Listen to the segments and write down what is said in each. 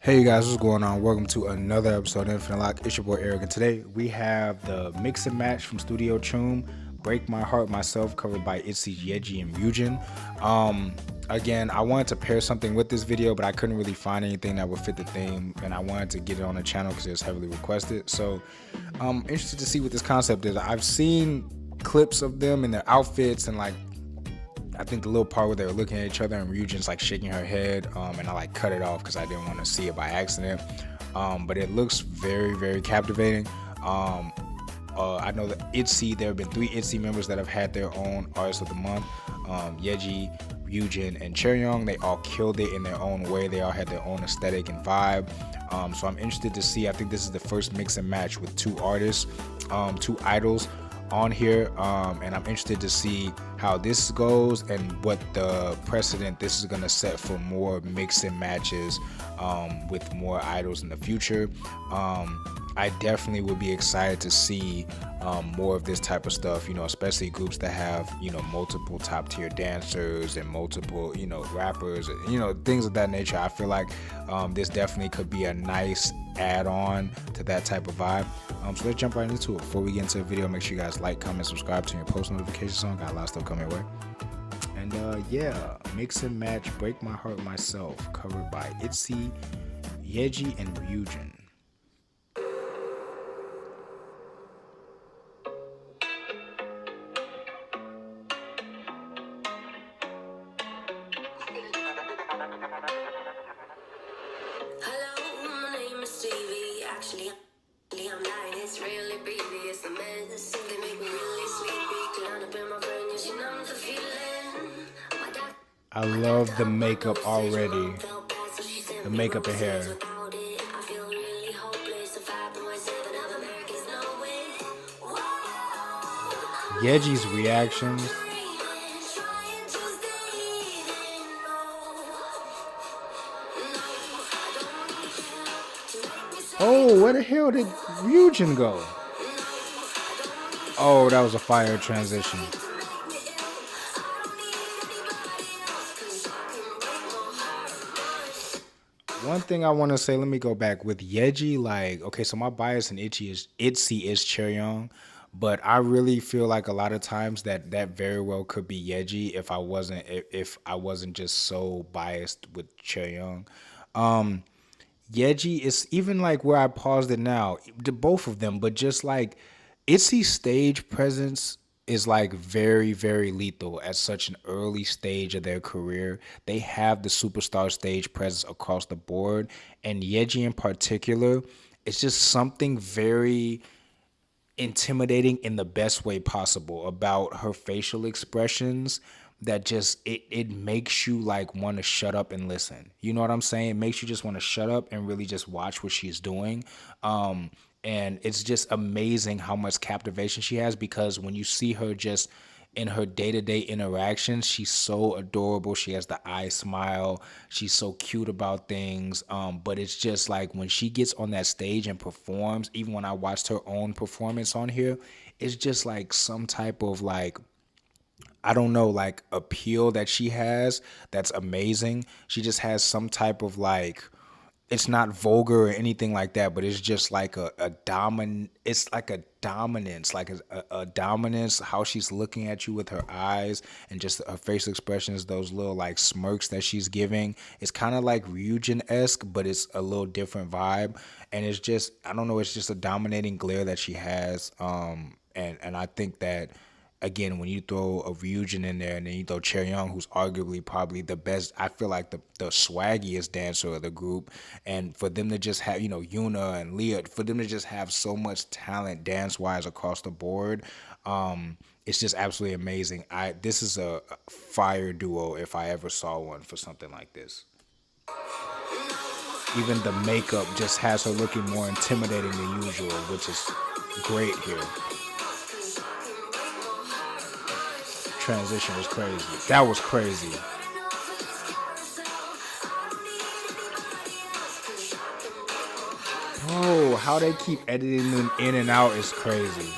Hey you guys, what's going on? Welcome to another episode of Elocke. It's your boy Eric, and today we have the mix and match from Studio Choom, Break My Heart Myself, covered by ITZY YEJI and Ryujin. Again, I wanted to pair something with this video, but I couldn't really find anything that would fit the theme, and I wanted to get it on the channel because it was heavily requested. So I'm interested to see what this concept is. I've seen clips of them in their outfits and I think the little part where they were looking at each other and Ryujin's like shaking her head, and I cut it off because I didn't want to see it by accident. But it looks very, very captivating. I know that ITZY, there have been 3 ITZY members that have had their own Artist of the Month. Yeji, Ryujin, and Chaeryeong. They all killed it in their own way. They all had their own aesthetic and vibe. So I'm interested to see. I think this is the first mix and match with 2 artists, 2 idols on here, and I'm interested to see how this goes and what the precedent this is going to set for more mix and matches with more idols in the future. I definitely would be excited to see more of this type of stuff, especially groups that have, multiple top tier dancers and multiple, rappers, things of that nature. I feel like this definitely could be a nice add-on to that type of vibe. So let's jump right into it. Before we get into the video, make sure you guys like, comment, subscribe, turn your post notifications on. Got a lot of stuff coming your way. And yeah, mix and match Break My Heart Myself, covered by ITZY, YEJI, and Ryujin. I love the makeup already. The makeup and hair. Yeji's reactions. Oh, where the hell did Ryujin go? Oh, that was a fire transition. One thing I want to say, let me go back with Yeji. Okay, so my bias in ITZY is Chaeryeong, but I really feel like a lot of times that very well could be Yeji if I wasn't just so biased with Chaeryeong. Yeji is even where I paused it now, both of them, but just ITZY's stage presence is very, very lethal at such an early stage of their career. They have the superstar stage presence across the board, and Yeji in particular, it's just something very intimidating in the best way possible about her facial expressions that just it makes you want to shut up and listen. You know what I'm saying? It makes you just want to shut up and really just watch what she's doing. And it's just amazing how much captivation she has, because when you see her just in her day-to-day interactions, she's so adorable. She has the eye smile. She's so cute about things. But it's just when she gets on that stage and performs, even when I watched her own performance on here, it's just some type of I don't know, appeal that she has that's amazing. She just has some type of it's not vulgar or anything like that, but it's just a dominant, it's a dominance, a dominance, how she's looking at you with her eyes and just her facial expressions, those little smirks that she's giving. It's kind of like Ryujin-esque, but it's a little different vibe. And it's just, I don't know, it's just a dominating glare that she has. And I think that, again, when you throw a Ryujin in there and then you throw Chaeryeong, who's arguably probably the best, I feel like the swaggiest dancer of the group, and for them to just have, Yuna and Leah, for them to just have so much talent dance-wise across the board, it's just absolutely amazing. This is a fire duo if I ever saw one for something like this. Even the makeup just has her looking more intimidating than usual, which is great here. Transition was crazy. That was crazy. Oh, how they keep editing them in and out is crazy.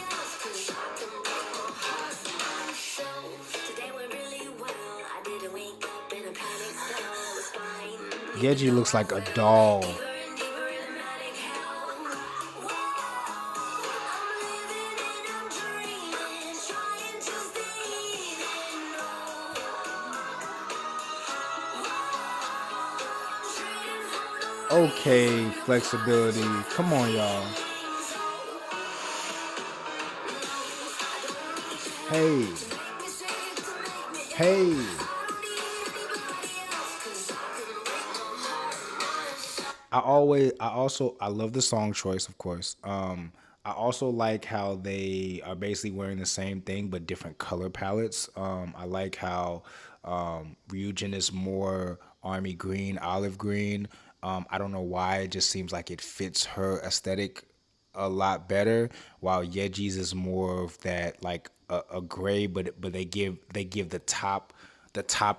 Yeji looks like a doll. Okay, flexibility. Come on, y'all. Hey, hey. I love the song choice, of course. I also like how they are basically wearing the same thing but different color palettes. I like how Ryujin is more army green, olive green. I don't know why, it just seems like it fits her aesthetic a lot better. While Yeji's is more of that like a gray, but they give the top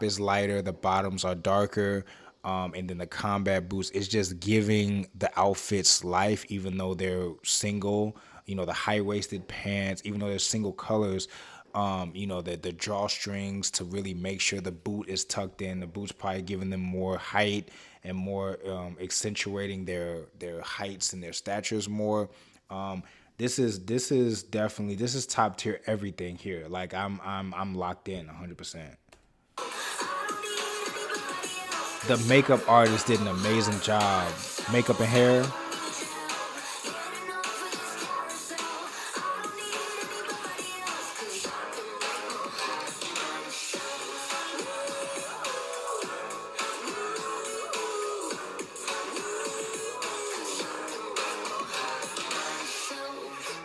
is lighter, the bottoms are darker, and then the combat boots is just giving the outfits life, even though they're single. The high waisted pants, even though they're single colors. The drawstrings to really make sure the boot is tucked in. The boot's probably giving them more height and more accentuating their heights and their statures more. This is top tier everything here. Like I'm locked in 100%. The makeup artist did an amazing job. Makeup and hair.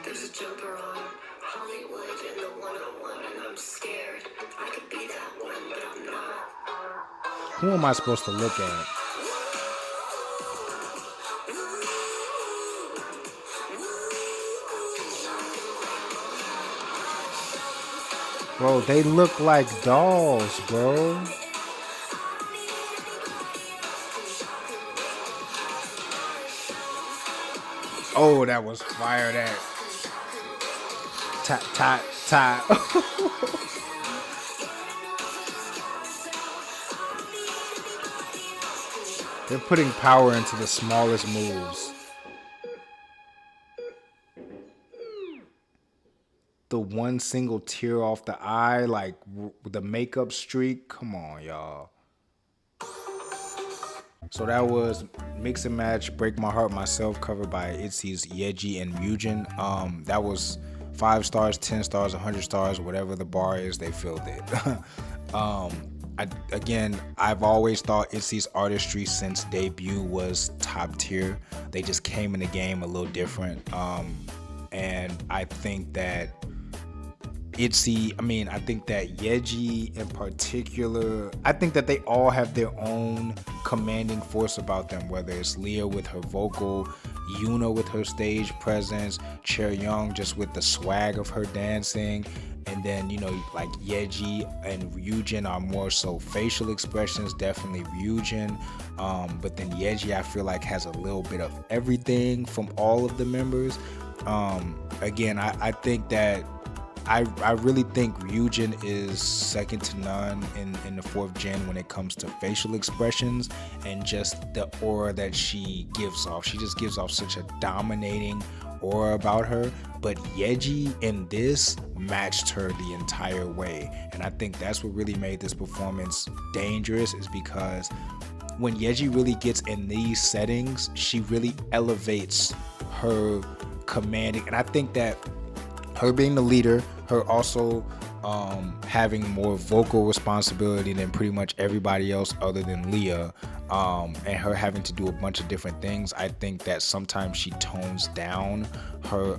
There's a jumper on Hollywood and the 101, and I'm scared. I could be that one, but I'm not. Who am I supposed to look at? Bro, they look like dolls, bro. Oh, that was fire. That tap tap tap. They're putting power into the smallest moves. The one single tear off the eye, like the makeup streak. Come on, y'all. So that was Mix and Match Break My Heart Myself, covered by ITZY's Yeji and Ryujin. That was 5 stars, 10 stars, 100 stars, whatever the bar is, they filled it. I've always thought ITZY's artistry since debut was top tier. They just came in the game a little different. And I think that I think that Yeji in particular, I think that they all have their own commanding force about them, whether it's Leah with her vocal, Yuna with her stage presence, Chaeryeong just with the swag of her dancing, and then, like Yeji and Ryujin are more so facial expressions, definitely Ryujin. But then Yeji, I feel like, has a little bit of everything from all of the members. I think that I really think Ryujin is second to none in the 4th gen when it comes to facial expressions and just the aura that she gives off. She just gives off such a dominating aura about her. But Yeji in this matched her the entire way. And I think that's what really made this performance dangerous, is because when Yeji really gets in these settings, she really elevates her commanding. And I think that her being the leader, her also having more vocal responsibility than pretty much everybody else other than Leah, and her having to do a bunch of different things, I think that sometimes she tones down her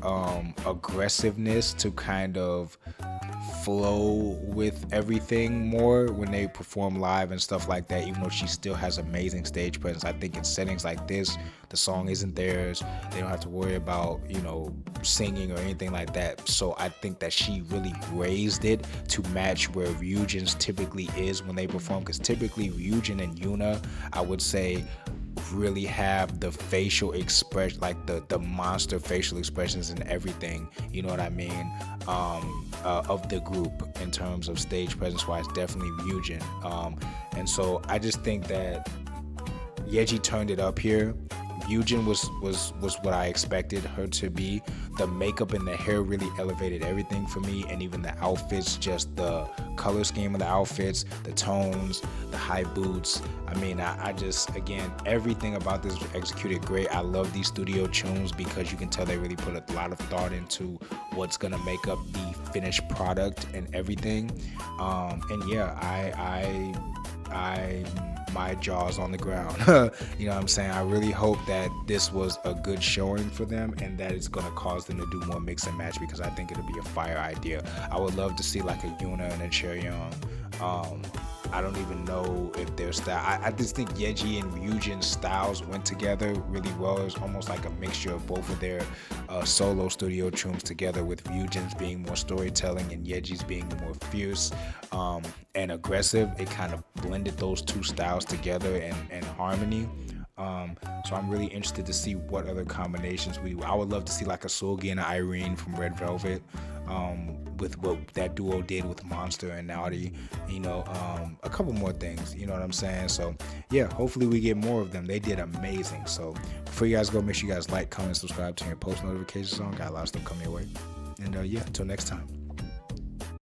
aggressiveness to kind of flow with everything more when they perform live and stuff like that, even though she still has amazing stage presence. I think in settings like this, the song isn't theirs. They don't have to worry about, singing or anything like that. So I think that she really raised it to match where Ryujin's typically is when they perform, because typically Ryujin and Yuna, I would say, really have the facial expression, like the monster facial expressions and everything, you know what I mean, of the group in terms of stage presence wise, definitely Ryujin. And so I just think that Yeji turned it up here. Ryujin was what I expected her to be. the makeup and the hair really elevated everything for me, and even the outfits, just the color scheme of the outfits, the tones, the high boots. I mean, I just, again, everything about this was executed great. I love these studio tunes because you can tell they really put a lot of thought into what's gonna make up the finished product and everything. And yeah, my jaw's on the ground. You know what I'm saying? I really hope that this was a good showing for them and that it's gonna cause them to do more mix and match, because I think it'll be a fire idea. I would love to see like a Yuna and a Chaeryeong. I don't even know if their style. I just think Yeji and Ryujin's styles went together really well. It was almost like a mixture of both of their solo studio tunes together, with Ryujin's being more storytelling and Yeji's being more fierce and aggressive. It kind of blended those two styles together in harmony. So I'm really interested to see what other combinations I would love to see like a Seulgi and an Irene from Red Velvet, with what that duo did with Monster and Naughty, you know, a couple more things, you know what I'm saying? So yeah, hopefully we get more of them. They did amazing. So before you guys go, make sure you guys like, comment, subscribe, turn your post notifications on. Got a lot of stuff coming your way. And yeah, until next time.